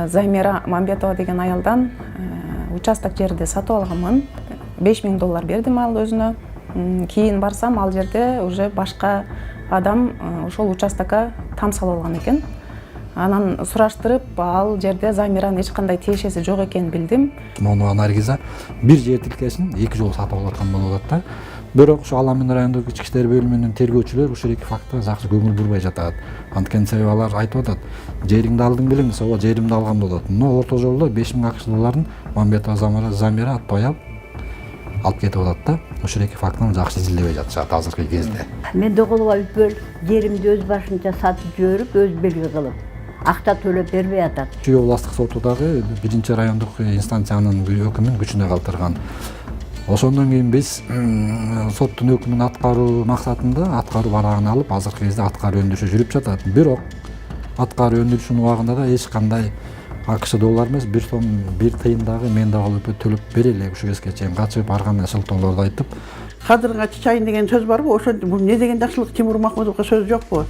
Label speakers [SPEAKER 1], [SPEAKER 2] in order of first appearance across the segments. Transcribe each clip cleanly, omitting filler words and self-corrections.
[SPEAKER 1] Замира Мамбетова деген аялдан участок жерди сатып алганмын. $5000 бердим ал өзүнө. Кийин барсам, ал жерде уже башка адам ошол участокко там салып алган экен. Анан сураштырып, ал жерде Замиранын эч кандай тиешеси жок экенин билдим.
[SPEAKER 2] Монова Наргиза бир жер тилкесин 2 жолу сатып алып аткан болуп атат да. Бирок ошо Аламин райондук ички иштер бөлүмүнүн тергөөчүлөр ушул эки фактка жакшы көңүл бурбай жатат. Анткени себеби алар айтып атат, жериңди алдың белең десе, ооба жеримди алгам болот. Но орто жолдо $5000 Мамбетова Замира атпай алып кетип атат да. Ушул эки фактыны жакшы изилдебей жатышат азыркы кезде.
[SPEAKER 3] Мен доголуга үпөл жеримди өз башынча сатып жиберип, өз белги кылып, акча төлөп бербей атат.
[SPEAKER 2] Чүй областык соту дагы 1-райондук инстанциянын өкүмүн күчүнө калтырган. Ошондон кийин биз соттун өкүмүн аткаруу максатында аткаруу барагын алып, азыркы кезде аткаруу өндүрүшү жүрүп жатат. Бирок аткаруу өндүрүшүнүн убагында да эч кандай акш доллар эмес, 1 сом 1 тыйын дагы мен дагы төлөп бере элек ушул кезге чейин качып арган шылтоолорду айтып.
[SPEAKER 4] Кадырга чычайын деген сөз барбы? Ошо бул не деген жакшылык Тимур Махмудовго сөз жокпу?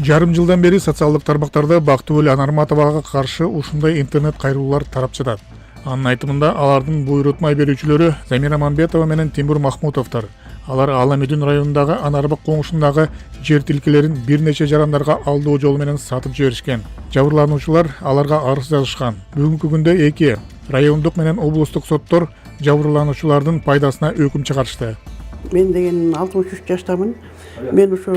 [SPEAKER 5] Жарым жылдан бери социалдык тармактарда Бактыгүл Анарматовага каршы ушундай интернет кайрылуулар тарап жатат. Анын айтымында алардын буйрутмай берүүчүлөрү Замира Мамбетова менен Тимур Махмутовдор. Алар Аламидин районундагы Анарбак коңушундагы жер тилкелерин бир нече жарандарга алдоо жолу менен сатып жиберишкен. Жабырлануучулар аларга арыз жазышкан. Бүгүнкү күндө эки райондук менен облустук соттор жабырлануучулардын пайдасына өкүм чыгарышты.
[SPEAKER 4] Мен деген 63 жаштамын. Мен ушу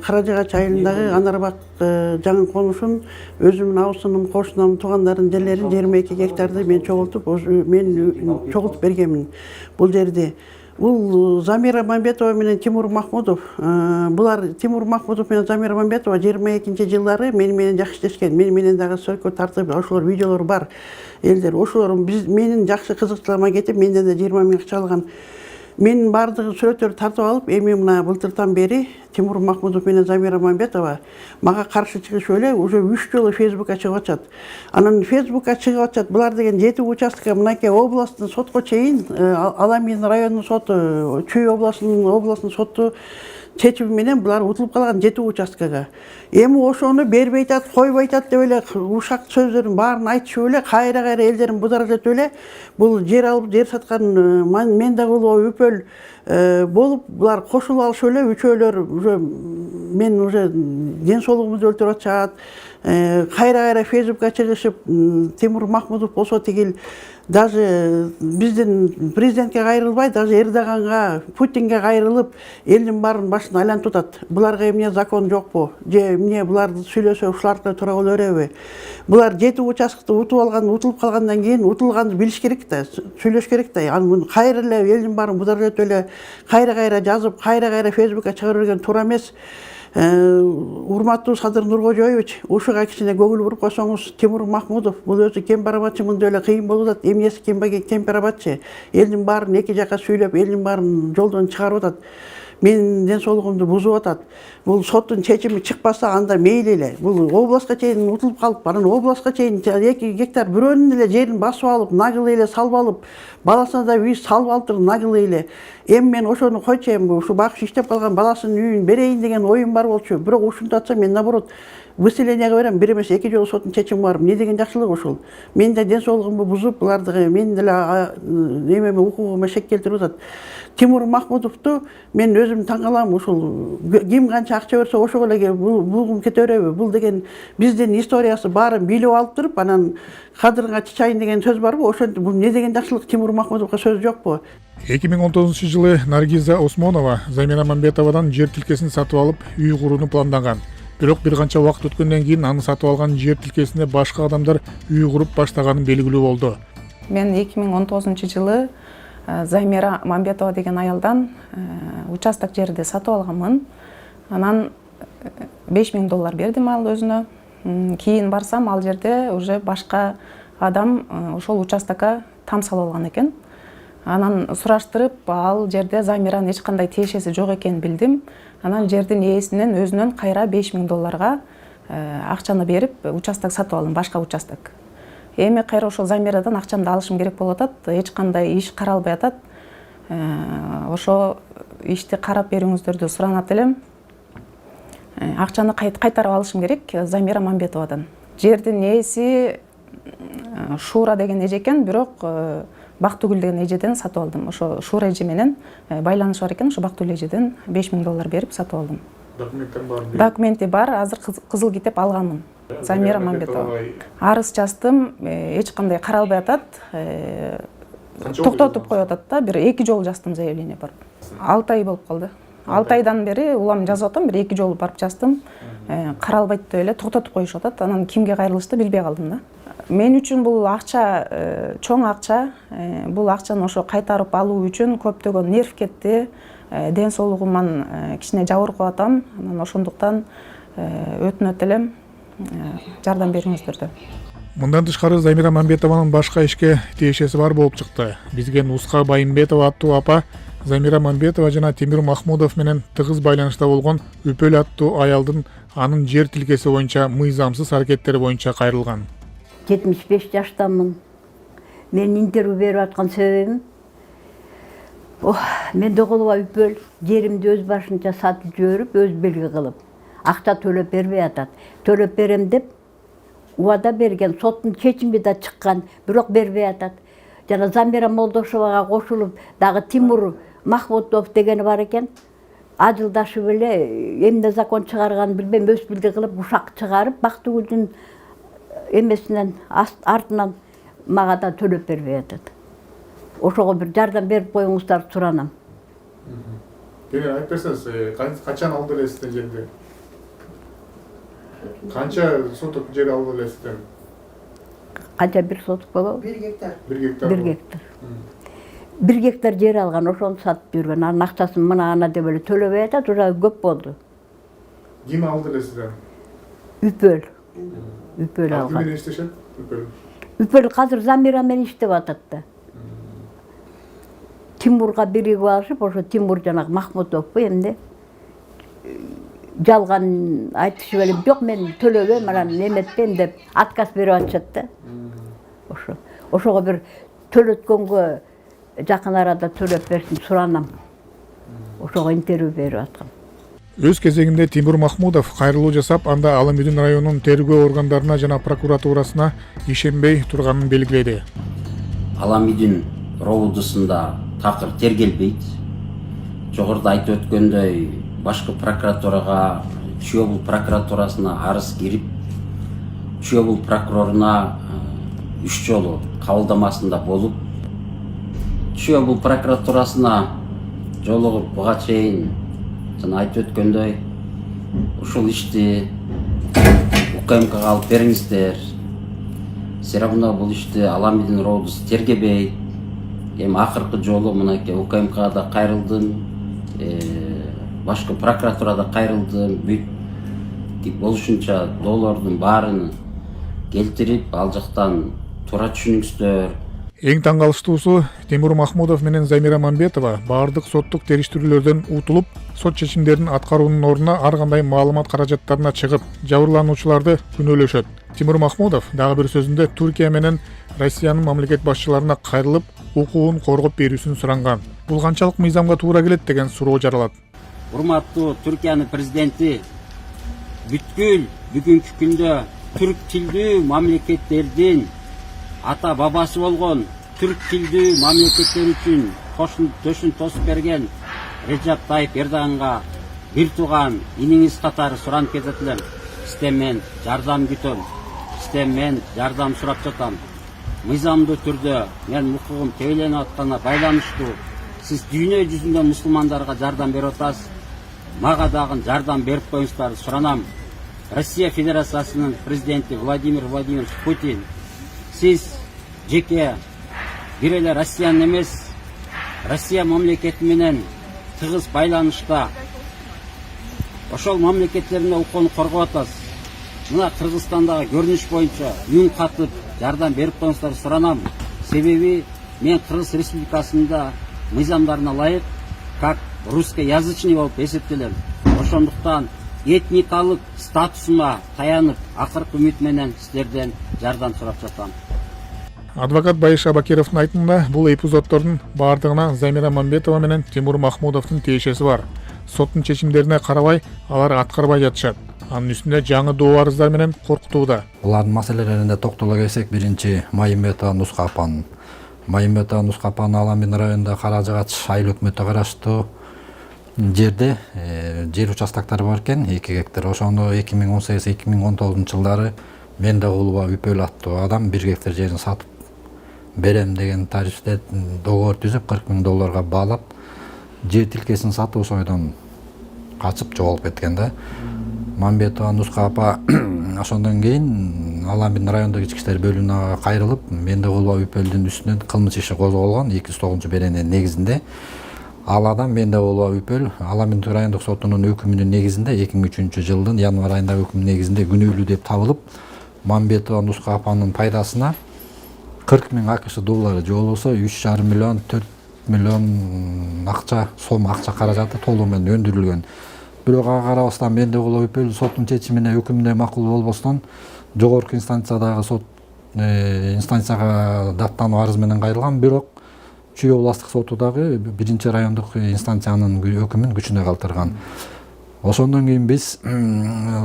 [SPEAKER 4] Каражагач айылындагы Анарбак жаңы конушун өзүмдүн абысынын, кошунамдын, туугандарынын жерлерин 22 гектарды мен чогултуп бергенмин бул жерди. Бул Замира Мамбетова менен Тимур Махмудов. Булар Тимур Махмудов менен Замира Мамбетова 22-жылдары менен жакшы иштешкен. Менен дагы сөйкө тартып, ошолор видеолор бар. Элдер ошолор менин жакшы кызыкчылыгыма кетип, менден да 20 миң акча алган. Мен бардыгы сүрөттөрдү тартып алып, эми мына былтыртан бери Тимур Махмудов менен Замира Мамбетова мага каршы чыгышып эле уже 3 жолу Фейсбукка чыгып атышат. Анан Фейсбукка чыгып атышат. Булар деген 7 участокка мынакей областтын сотко чейин, Аламин районунун соту, Чүй областынын соту чечими менен булар утулуп калган 7 участкага. Эми ошону бербей атат, койбой атат деп эле ушак сөздөрдүн баарын айтышып эле, кайра элдерин бударатып эле бул жер алып жер саткан мен дагы үпөл болуп, булар кошулуп алышып эле үчөөлөр уже мен уже ден соолугумду өлтүрүп атышат. Кайра Фейсбукка чыгышып, Тимур Махмудов болсо тигил даже биздин президентке кайрылбай, даже Эрдоганга, Путинге кайрылып, элдин баарын башын айлантып атат. Буларга эмне закон жокпу? Же эмне буларды сүйлөсө ушуларга туура боло береби? Булар 7 участкты утулуп калгандан кийин утулганды билиш керек да, сүйлөш керек да. Анын кайра эле элдин баарын бударатып эле кайра жазып, кайра Фейсбукка чыгарып берген туура эмес. Урматтуу Садыр Нуркожоевич, ушуга кичине көңүл буруп койсоңуз, Тимур Махмудов бул өзү кем барабатчы, мындай эле кыйын болуп атат. Эмнеси кем барабатчы? Элдин баарын эки жакка сүйлөп, элдин баарын жолдон чыгарып атат. Менин ден соолугумду бузуп атат. Бул соттун чечими чыкпаса анда мейли эле. Бул областка чейин утулуп калып, анан областка чейин 2 гектар бирөөнүн эле жерин басып алып, нагылы эле салып алып, баласына да үй салып алыптыр нагылы эле. Эми мен ошону койчу, эми ушу багыш иштеп калган баласынын үйүн берейин деген оюм бар болчу. Бирок ушинтип атса мен наоборот выселенияга берем, бир эмес 2 жолу соттун чечими бар. Не деген жакшылык ушул? Мен да ден соолугумду бузуп, буларды мен деле немеме укугума шек келтирип атат. Тимур Махмудовду мен өзүм таң калам, ушул ким канча акча берсе ошого эле булгум кете береби? Бул деген биздин историясы баарын билип алып туруп, анан кадырга чычайын деген сөз барбы? Ошентип бул не деген жакшылык Тимур Махмудовго сөз жокпу?
[SPEAKER 5] 2019-жылы Наргиза Осмонова Замира Мамбетовадан жер тилкесин сатып алып, үй курууну пландаган. Бирок бир канча убакыт өткөндөн кийин аны сатып алган жер тилкесине башка адамдар үй куруп баштаганы белгилүү болду.
[SPEAKER 1] Мен 2019-жылы Замира Мамбетова деген аялдан участок жерди сатып алганмын. Анан $5000 бердим ал өзүнө. Кийин барсам, ал жерде уже башка адам ошол участокко там салып алган экен. Анан сураштырып, ал жерде Замиранын эч кандай тиешеси жок экенин билдим. Анан жердин ээсинен өзүнөн кайра $5000 акчаны берип, участок сатып алдым, башка участок. Эми кайра ошол Замирадан акчамды алышым керек болуп атат. Эч кандай иш каралбай атат. Ошо ишти карап берүүңүздөрдү суранат элем. Акчаны кайтарып алышым керек Замира Мамбетовадан. Жердин ээси Шура деген эже экен, бирок Бактыгүл деген эжеден сатып алдым. Ошо Шура эже менен байланыш бар экен, ошо Бактыгүл эжеден $5000 берип сатып алдым.
[SPEAKER 5] Документтер бар.
[SPEAKER 1] Документи бар, азыр кызыл китеп алганмын. Замира Мамбетова. Арыз жаздым, эч кандай каралбай атат. Токтотуп коюп атат да, бир 2 жолу жаздым заявление барып. 6 ай болуп калды. 6 айдан бери улам жазып атам, бир 2 жолу барып жаздым. Каралбайт деп эле токтотуп коюшуп атат. Анан кимге кайрылышты билбей калдым да. Мен үчүн бул акча чоң акча. Бул акчаны ошо кайтарып алуу үчүн көптөгөн нерв кетти. Ден соолугуман кичине жабыркап атам. Анан ошондуктан өтүнөт элем жардам бериңиздер деп.
[SPEAKER 5] Мындан тышкары Замира Мамбетованын башка ишке тиешеси бар болуп чыкты. Бизге Нуска Байымбетова аттуу апа Замира Мамбетова жана Тимур Махмудов менен тыгыз байланышта болгон Үпөл аттуу аялдын анын жер тилкеси боюнча мыйзамсыз аракеттери боюнча кайрылган.
[SPEAKER 3] 75 жаштамын. Мен интервью берип аткан себебим мен Доголова Үпөл жеримди өз башынча сатып жиберип, өз белги кылып, акча төлөп бербей атат. Төлөп берем деп убада берген, соттун чечими да чыккан, бирок бербей атат. Жана Замира Молдошовага кошулуп, дагы Тимур Махмудов дегени бар экен. Ажылдашып эле эмне закон чыгарган билбейм, өз билди кылып ушак чыгарып, Бактыгүлдүн эмесинен артынан мага да төлөп бербей атат. Ошого бир жардам берип коюңуздар суранам.
[SPEAKER 5] Кene айтып берсеңиз, качан алды элесизден жерди? Канча соток жер алды элесизден?
[SPEAKER 3] Канча бир соток болобу?
[SPEAKER 4] 1 гектар.
[SPEAKER 5] 1 гектар.
[SPEAKER 3] 1 гектар. 1 гектар жер алган, ошону сатып жүргөн. Анын акчасын мына ана деп эле төлөбөй атат, уже көп болду.
[SPEAKER 5] Ким алды элесизден?
[SPEAKER 3] Үпөл. Үпөл
[SPEAKER 5] Ким
[SPEAKER 3] алган.
[SPEAKER 5] менен иштешет? Үпөл.
[SPEAKER 3] Үпөл азыр Замира менен иштеп атат да. Тимурга биригип алышып, ошо Тимур жанагы Махмудовпу эмне жалган айтышып эле, жок мен төлөбөйм, анан эметпейм деп отказ берип атышат да. Ошого бир төлөткөнгө жакын арада төлөп берсин суранам. Ошого интервью берип аткам.
[SPEAKER 5] Өз кезегинде Тимур Махмудов кайрылуу жасап, анда Алымүдүн районунун тергөө органдарына жана прокуратурасына ишенбей турганын белгиледи.
[SPEAKER 6] Алымүдүн РОУДусунда такыр тергелбейт. Жогоруда айтып өткөндөй, башкы прокуратурага, Чүй-Обул прокуратурасына арыз кирип, Чүй-Обул прокуроруна 3 жолу кабылдамасында болуп, Чүй-Обул прокуратурасына жолугуп буга чейин жана айтып өткөндөй, ушул ишти УКМКга алып бериңиздер. Серабына бул ишти Алымүдүн РОУДусу тергебейт. Эми акыркы жолу мынакей УКМКга да кайрылдым, башкы прокуратурада кайрылдым. Бүт болушунча доллордун баарын келтирип, ал жактан туура түшүнүңүздөр.
[SPEAKER 5] Эң таң калыштуусу Тимур Махмудов менен Замира Мамбетова баардык соттук териштирүүлөрдөн утулуп, сот чечимдерин аткаруунун ордуна ар кандай маалымат каражаттарына чыгып, жабырлануучуларды күнөөлөшөт. Тимур Махмудов дагы бир сөзүндө Түркия менен Россиянын мамлекет башчыларына кайрылып, укугун коргоп берүүсүн суранган. Бул канчалык мыйзамга туура келет деген суроо жаралат.
[SPEAKER 6] Урматтуу Түркиянын президенти, бүткүл бүгүнкү күндө түрк тилдүү мамлекеттердин ата бабасы болгон түрк тилдүү мамлекеттер үчүн кошун төшүн тосуп берген Режеп Тайып Эрдоганга бир тууган иниңиз катары суранып кетет элем. Сизден мен жардам күтөм. Сизден мен жардам сурап жатам. Мыйзамдуу түрдө мен укугум тебеленип атканына байланыштуу сиз дүйнө жүзүндө мусулмандарга жардам берип атасыз. Мага дагы жардам берип коюңуздарды суранам. Россия Федерациясынын президенти Владимир Владимирович Путин, сиз жеке бир эле Россиянын эмес, Россия мамлекети менен тыгыз байланышта ошол мамлекеттерине укугун коргоп атасыз. Мына Кыргызстандагы көрүнүш боюнча үн катып жардам берип коюңуздарды суранам. Себеби мен Кыргыз Республикасында мыйзамдарына ылайык как русскоязычный болуп эсептелем. Ошондуктан этникалык статусума таянып, акыркы үмүт менен сиздерден жардам сурап жатам.
[SPEAKER 5] Адвокат Байыша Бакировдун айтымында бул эпизоддордун бардыгына Замира Мамбетова менен Тимур Махмудовдун тиешеси бар. Соттун чечимдерине карабай алар аткарбай жатышат. Анын үстүнө жаңы доо арыздар менен коркутууда.
[SPEAKER 2] Булардын маселелерине токтоло келсек, биринчи Майымбетова Нуска апанын. Майымбетова Нуска апанын Аламин районунда Каражыгач айыл өкмөтүнө караштуу жерде жер участоктары бар экен, 2 гектар. Ошону 2018-2019 жылдары Мендегулова Үпөл аттуу адам 1 гектар жерин сатып берем деген тарифте договор түзүп $40,000 баалап, жер тилкесин сатып ошойдон качып жоголуп кеткен да. Мамбетова Нуска апа ошондон кийин Аламин райондук ички иштер бөлүмүнө кайрылып, Мендегулова Үпөлдүн үстүнөн кылмыш иши козголгон 209-беренин негизинде. Ал адам Мендегулова Үпөл Аламин райондук сотунун өкүмүнүн негизинде 2003 жылдын январь айындагы өкүмүнүн негизинде күнөөлүү деп табылып, Мамбетова Нуска апанын пайдасына $40,000 АКШ доллары же болбосо 3,5 миллион 4 миллион сом акча каражаты толугу менен өндүрүлгөн. Бирок ага карабастан Мендегулова Үпөл соттун чечимине өкүмүнө макул болбостон жогорку инстанциядагы сот инстанцияга даттануу арыз менен кайрылган, бирок Чүй областтык соту дагы 1 райондук инстанциянын өкүмүн күчүнө калтырган. Ошондон кийин биз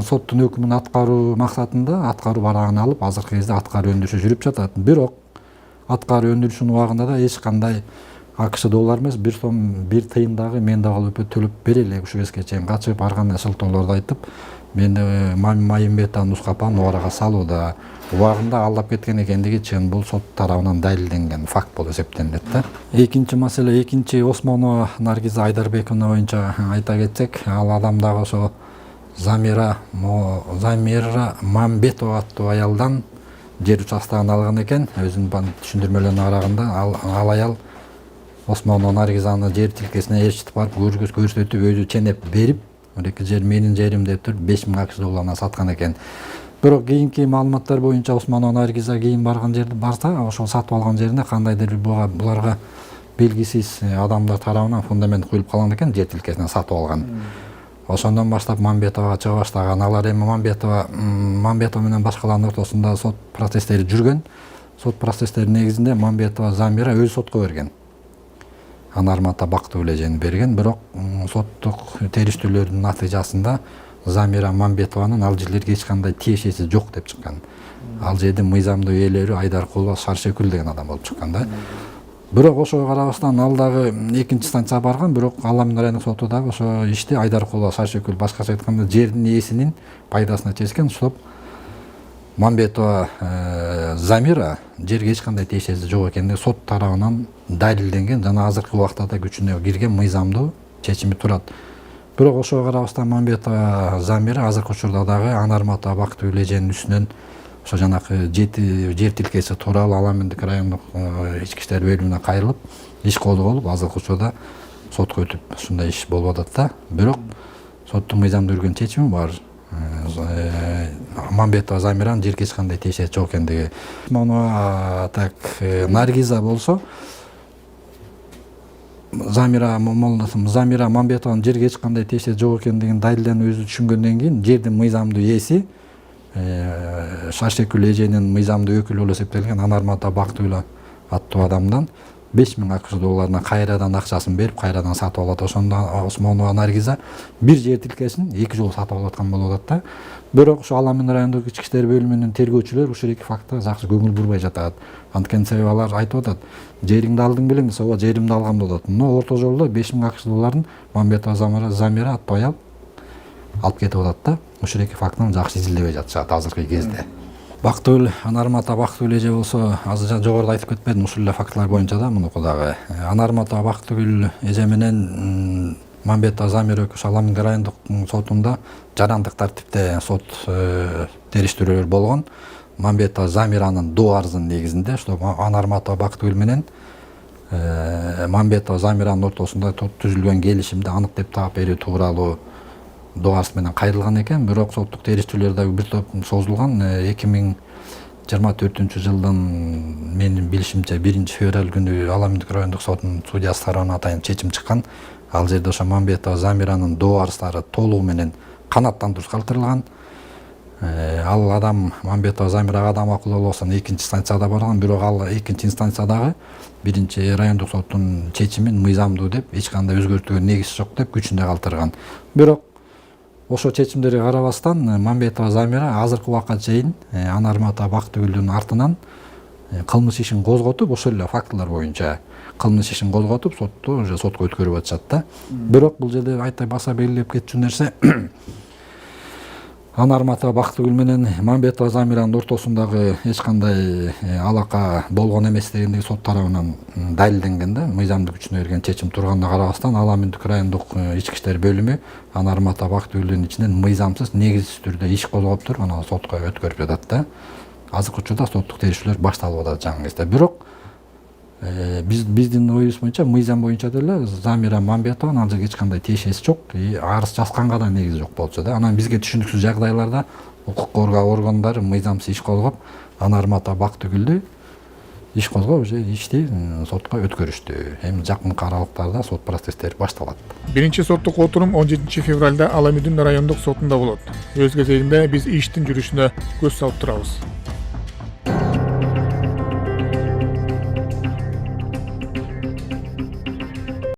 [SPEAKER 2] соттун өкүмүн аткаруу максатында аткаруу барагын алып, азыркы кезде аткаруу өндүрүшү жүрүп жатат. Бирок аткаруу өндүрүшүнүн убагында да эч кандай АКШ доллар эмес, 1 сом 1 тыйын дагы Мендегулова Үпөл төлөп бере элек ушул кезге чейин качып арган шылтоолорду айтып, мен Майымбетова Нуска апаны оорага салууда убагында алдап кеткен экендиги чын бул сот тарабынан далилденген факт болуп эсептелет да. Экинчи маселе, экинчи Осмонова Наргиза Айдарбековна боюнча айта кетсек, ал адам дагы ошо Замира Мамбетова аттуу аялдан жер участогун алган экен. Өзүнүн түшүндүрмөлөрүнүн арагында ал аял Осмонова Наргизаны жер тилкесине ээрчитип барып көрсөтүп, өзү ченеп берип, «Мынакей жер менин жерим» деп туруп $5,000 АКШ долларына саткан экен. Бирок кийинки маалыматтар боюнча Осмонова Наргиза кийин барган жерде барса, ошол сатып алган жерине кандайдыр буларга белгисиз адамдар тарабынан фундамент куюлуп калган экен, жер тилкесинен сатып алган. Ошондон баштап Мамбетовага чыга баштаган. Алар эми Мамбетова менен башкалардын ортосунда сот процесстери жүргөн. Сот процесстери негизинде Мамбетова Замира өзү сотко берген. Анармата Бактуу Элежени берген, бирок соттук териштирүүлөрдүн натыйжасында Замира Мамбетованын ал жерлерге эч кандай тиешеси жок деп чыккан. Ал жердин мыйзамдуу ээлери Айдаркулова Шаршекүл деген адам болуп чыккан да. Бирок ошого карабастан ал дагы экинчи станцияга барган, бирок Аламин райондук соту дагы ошо ишти Айдаркулова Шаршекүл, башкача айтканда жердин ээсинин пайдасына чечкен, ошоп Мамбетова Замира жерге эч кандай тиешеси жок экендиги сот тарабынан далилденген жана азыркы убакта да күчүнө кирген мыйзамдуу чечими турат. Бирок ошого карабастан Мамбетова Замира азыркы учурда дагы Анармата Бактуу Элеженин үстүнөн ошо жанакы жер тилкеси тууралуу Аламиндик райондук ички иштер бөлүмүнө кайрылып, иш козголуп, азыркы учурда сотко өтүп ушундай иш болуп атат да. Бирок соттун мыйзамдуу берген чечими бар. Мамбетова Замиранын жерге эч кандай тиешеси жок экендиги. Так Наргиза болсо Замира Мамбетованын жерге эч кандай тиешеси жок экендигин далилденip өзү түшүнгөндөн кийин жердин мыйзамдуу ээси Шаршекүл эженин мыйзамдуу өкүлү болуп эсептелген Анармата Бактуу аттуу адамдан $5,000 АКШ долларына кайрадан акчасын берип, кайрадан сатып алат. Ошондо Осмонова Наргиза бир жер тилкесин 2 жолу сатып алып аткан болуп атат да. Бирок ошо Аламин райондук ички иштер бөлүмүнүн тергөөчүлөр ушул эки фактка жакшы көңүл бурбай жатат. Анткени себеби алар айтып атат, жериңди алдың белең десе, ооба жеримди алгам деп атат. Но орто жолдо $5,000 АКШ долларын Мамбетова Замира аттуу аял алып кетип атат да. Ушул эки фактын жакшы изилдебей жатышат азыркы кезде. Бактуу Анармата Бактуу Элеже болсо, азыр жогоруда айтып кетпедим, ушул эле фактылар боюнча да мунуку дагы. Анармата Бактуу Эже менен Мамбетова Замира ошо Аламин райондук сотунда жарандык тартипте сот териштирүүлөр болгон. Мамбетова Замиранын доо арызынын негизинде ошо Анармата Бактуу менен Мамбетова Замиранын ортосунда түзүлгөн келишимди анык деп таап берүү тууралуу доо арыз менен кайрылган экен. Бирок соттук териштирүүлөр дагы бир топ созулган. 2024 жылдын менин билишимче 1-февраль күнү Аламиндик райондук сотунун судьясы тарабынан атайын чечим чыккан. Ал жерде ошо Мамбетова Замиранын доо арыздары толугу менен канаттандырууш калтырылган. Ал адам Мамбетова Замира адам акылуу болсо экинчи станцияда барган, бирок ал экинчи инстанциядагы биринчи райондук соттун чечимин мыйзамдуу деп, эч кандай өзгөртүүгө негиз жок деп күчүндө калтырган. Бирок ошо чечимдерге карабастан Мамбетова Замира азыркы убакка чейин Анармата Бактыгүлдүн артынан кылмыш ишин козготуп, ошол эле фактылар боюнча кылмыш ишин козготуп, сотту уже сотко өткөрүп атышат да. Бирок бул жерде айта баса белгилеп кетчү нерсе, Анармата Бактыгүл менен Мамбетова Замиранын ортосундагы эч кандай алака болгон эмес дегендеги сот тарабынан далилденген да. Мыйзамдуу күчүнө кирген чечим турганына карабастан Ала Аминдик райондук ички иштер бөлүмү Анармата Бактыгүлдүн ичинен мыйзамсыз, негизсиз түрдө иш козгоп туруп, аны сотко өткөрүп жатат да. Азыркы учурда соттук териштирүүлөр башталып атат жаңы кезде. Бирок биздин оюбуз боюнча, мыйзам боюнча деле Замира Мамбетова азыр эч кандай тиешеси жок, арыз жазганга да негизи жок болчу да. Анан бизге түшүнүксүз жагдайларда укук коргоо органдары мыйзамсыз иш козгоп, Анармата Бактыгүлдү иш козгоп, уже ишти сотко өткөрүштү. Эми жакынкы аралыктарда сот процесстери башталат.
[SPEAKER 5] Биринчи соттук отурум 17 февралда Ала Аминдин райондук сотунда болот. Өз кезегинде биз иштин жүрүшүнө көз салып турабыз.